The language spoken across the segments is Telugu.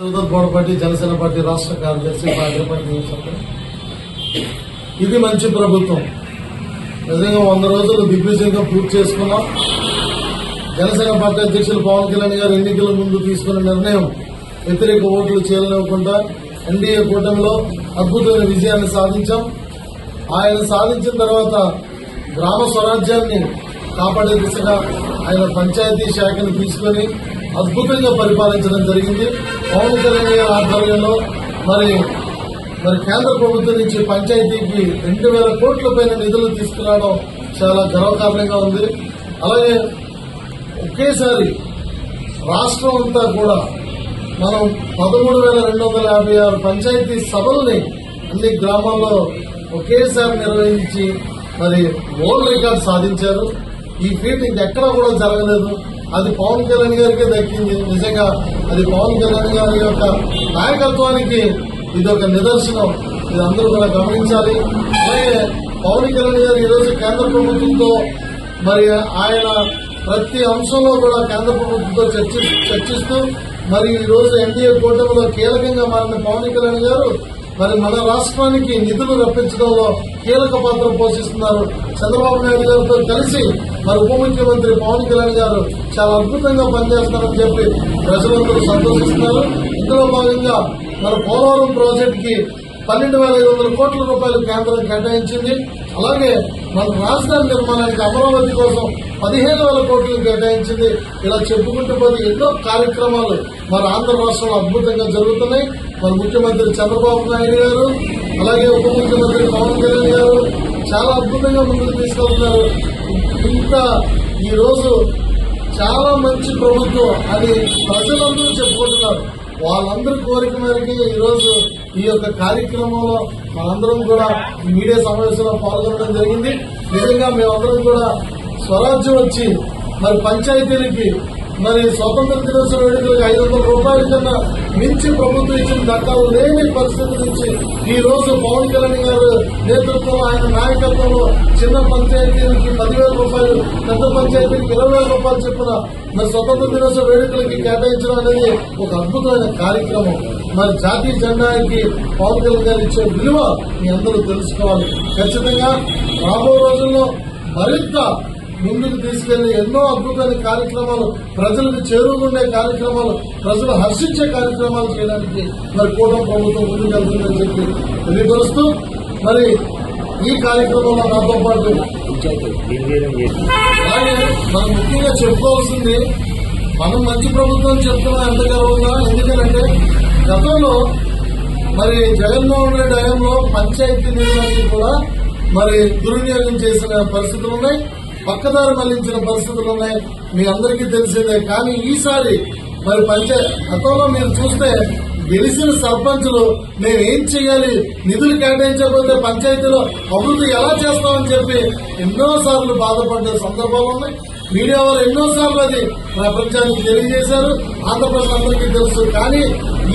బోడపాటి జనసేన పార్టీ రాష్ట్ర కార్యదర్శి బాద్రపాటి. ఇది మంచి ప్రభుత్వం. నిజంగా 100 రోజులు దిగ్విజయంగా పూర్తి చేసుకున్నాం. జనసేన పార్టీ అధ్యక్షులు పవన్ కళ్యాణ్ గారు ఎన్నికల ముందు తీసుకున్న నిర్ణయం వ్యతిరేక ఓట్లు చేయలేకుండా ఎన్డీఏ కూటమిలో అద్భుతమైన విజయాన్ని సాధించాం. ఆయన సాధించిన తర్వాత గ్రామ స్వరాజ్యాన్ని కాపాడే దిశగా ఆయన పంచాయతీ శాఖను తీసుకుని అద్భుతంగా పరిపాలించడం జరిగింది. పవన్ కళ్యాణ్ గారి ఆధ్వర్యంలో మరి కేంద్ర ప్రభుత్వం నుంచి పంచాయతీకి 2000 కోట్ల పైన నిధులు తీసుకురావడం చాలా గర్వకారణంగా ఉంది. అలాగే ఒకేసారి రాష్ట్రం అంతా కూడా మనం 13,256 పంచాయతీ సభల్ని అన్ని గ్రామాల్లో ఒకేసారి నిర్వహించి మరి వరల్డ్ రికార్డు సాధించారు. ఈ ఫీట్ ఇంకెక్కడా కూడా జరగలేదు. అది పవన్ కళ్యాణ్ గారికే దక్కింది. నిజంగా అది పవన్ కళ్యాణ్ గారి యొక్క నాయకత్వానికి ఇది ఒక నిదర్శనం. ఇది అందరూ కూడా గమనించాలి. అలాగే పవన్ కళ్యాణ్ గారు ఈరోజు కేంద్ర ప్రభుత్వంతో మరి ఆయన ప్రతి అంశంలో కూడా కేంద్ర ప్రభుత్వంతో చర్చిస్తూ మరి ఈ రోజు ఎన్డీఏ కూటమిలో కీలకంగా మారిన పవన్ కళ్యాణ్ గారు మరి మన రాష్ట్రానికి నిధులు రప్పించడంలో కీలక పాత్ర పోషిస్తున్నారు. చంద్రబాబు నాయుడు గారితో కలిసి మరి ఉప ముఖ్యమంత్రి పవన్ కళ్యాణ్ గారు చాలా అద్భుతంగా పనిచేస్తారని చెప్పి ప్రజలందరూ సంతోషిస్తున్నారు. ఇందులో భాగంగా మన పోలవరం ప్రాజెక్టుకి 12,500 కోట్ల రూపాయలు కేంద్రం కేటాయించింది. అలాగే మన రాజధాని నిర్మాణానికి అమరావతి కోసం 15,000 కోట్లు కేటాయించింది. ఇలా చెప్పుకుంటూ పోతే ఎన్నో కార్యక్రమాలు మన ఆంధ్ర రాష్ట్రంలో అద్భుతంగా జరుగుతున్నాయి. మన ముఖ్యమంత్రి చంద్రబాబు నాయుడు గారు అలాగే ఉప ముఖ్యమంత్రి పవన్ కళ్యాణ్ గారు చాలా అద్భుతంగా ముందుకు తీసుకెళ్తున్నారు. ఇంత ఈ రోజు చాలా మంచి ప్రభుత్వం అని ప్రజలందరూ చెప్పుకుంటున్నారు. వాళ్ళందరి కోరిక మేరకు ఈ రోజు ఈ యొక్క కార్యక్రమంలో మనందరం కూడా మీడియా సమావేశంలో పాల్గొనడం జరిగింది. నిజంగా మేమందరం కూడా స్వరాజ్యం వచ్చి మరి పంచాయతీలకి మరి స్వతంత్ర దినోత్సవ వేడుకలకు 500 రూపాయల కన్నా మించి ప్రభుత్వం ఇచ్చిన దక్కాలు లేని పరిస్థితి నుంచి ఈ రోజు పవన్ కళ్యాణ్ గారు నేతృత్వంలో ఆయన నాయకత్వంలో చిన్న పంచాయతీలకి 10,000 రూపాయలు, పెద్ద పంచాయతీలకు 20,000 రూపాయలు చొప్పున మరి స్వతంత్ర దినోత్సవ వేడుకలకి కేటాయించడం అనేది ఒక అద్భుతమైన కార్యక్రమం. మరి జాతీయ జెండాకి పవన్ కళ్యాణ్ గారు ఇచ్చే విలువ మీ అందరూ తెలుసుకోవాలి. ఖచ్చితంగా రాబో రోజుల్లో మరింత ముందుకు తీసుకెళ్లి ఎన్నో అద్భుతమైన కార్యక్రమాలు, ప్రజలకు చేరువుండే కార్యక్రమాలు, ప్రజలు హర్షించే కార్యక్రమాలు చేయడానికి మరి కూటమి ప్రభుత్వం ముందుకు వెళ్తుందని చెప్పి తెలియపరుస్తూ మరి ఈ కార్యక్రమంలో నాతో పాటు అలాగే మనం ముఖ్యంగా చెప్పుకోవాల్సింది మనం మంచి ప్రభుత్వం చెప్తున్నా ఎంత గర్వంగా. ఎందుకంటే గతంలో మరి జగన్మోహన్ రెడ్డి హయాంలో పంచాయతీ నిధులన్నీ కూడా మరి దుర్వినియోగం చేసిన పరిస్థితులు ఉన్నాయి, పక్కదారి మళ్లించిన పరిస్థితులు ఉన్నాయి. మీ అందరికీ తెలిసిందే. కానీ ఈసారి మరి గతంలో మీరు చూస్తే గెలిచిన సర్పంచులు మేమేం చేయాలి, నిధులు కేటాయించకపోతే పంచాయతీలో అభివృద్ధి ఎలా చేస్తామని చెప్పి ఎన్నోసార్లు బాధపడ్డ సందర్భాలు ఉన్నాయి. మీడియా వారు ఎన్నోసార్లు అది ప్రపంచానికి తెలియజేశారు. ఆంధ్రప్రదేశ్ తెలుసు. కానీ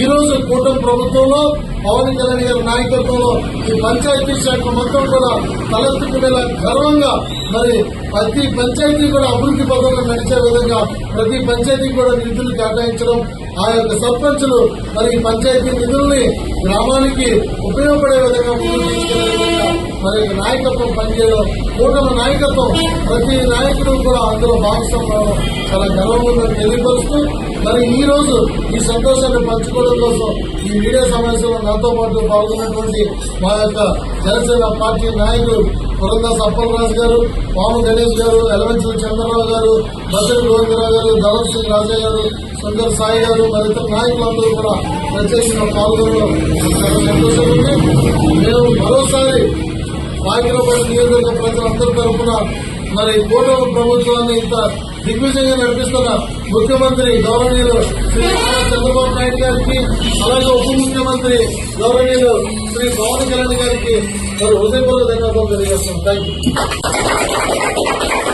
ఈ రోజు కూటమి ప్రభుత్వంలో పవన్ కళ్యాణ్ గారి నాయకత్వంలో ఈ పంచాయతీ శాఖ మొత్తం కూడా తలెత్తుకునేలా గర్వంగా మరి ప్రతి పంచాయతీ కూడా అభివృద్ధి పథంలో నడిచే విధంగా ప్రతి పంచాయతీ కూడా నిధులు కేటాయించడం, ఆ యొక్క సర్పంచులు మరి ఈ పంచాయతీ నిధుల్ని గ్రామానికి ఉపయోగపడే విధంగా ముందుకు తీసుకెళ్లే విధంగా మరి నాయకత్వం పనిచేయడం, కూటమి నాయకత్వం ప్రతి నాయకుడు కూడా అందులో భాగస్వామ్యం చాలా గర్వంగా తెలియపరుస్తూ మరి ఈ రోజు ఈ సంతోషాన్ని పంచుకోవడం కోసం ఈ మీడియా సమావేశంలో నాతో పాటు పాల్గొన్నటువంటి మా యొక్క జనసేన పార్టీ నాయకులు పురందాస్ అప్పలరాజు గారు, పాము గణేష్ గారు, ఎలవంచుల చంద్రరావు గారు, బసరి గోవిందరావు గారు, ధవల్ సింగ్ రాజా గారు, సుందర్ సాయి గారు, మరి ఇతర నాయకులందరూ కూడా ప్రత్యేకంగా పాల్గొనడం చాలా సంతోషం ఉంది. మేము మరోసారి బాకిరాబాద్ నియోజకవర్గ ప్రజలందరి తరఫున మరి కూటమి ప్రభుత్వాన్ని ఇంత దిగ్విజయంగా నడిపిస్తున్న ముఖ్యమంత్రి గౌరవనీయులు శ్రీ నారా చంద్రబాబు నాయుడు గారికి అలాగే ఉప ముఖ్యమంత్రి గౌరవనీయులు శ్రీ పవన్ కళ్యాణ్ గారికి మరి హృదయపూర్వక ధన్యవాదాలు తెలియజేస్తున్నాం. Thank you.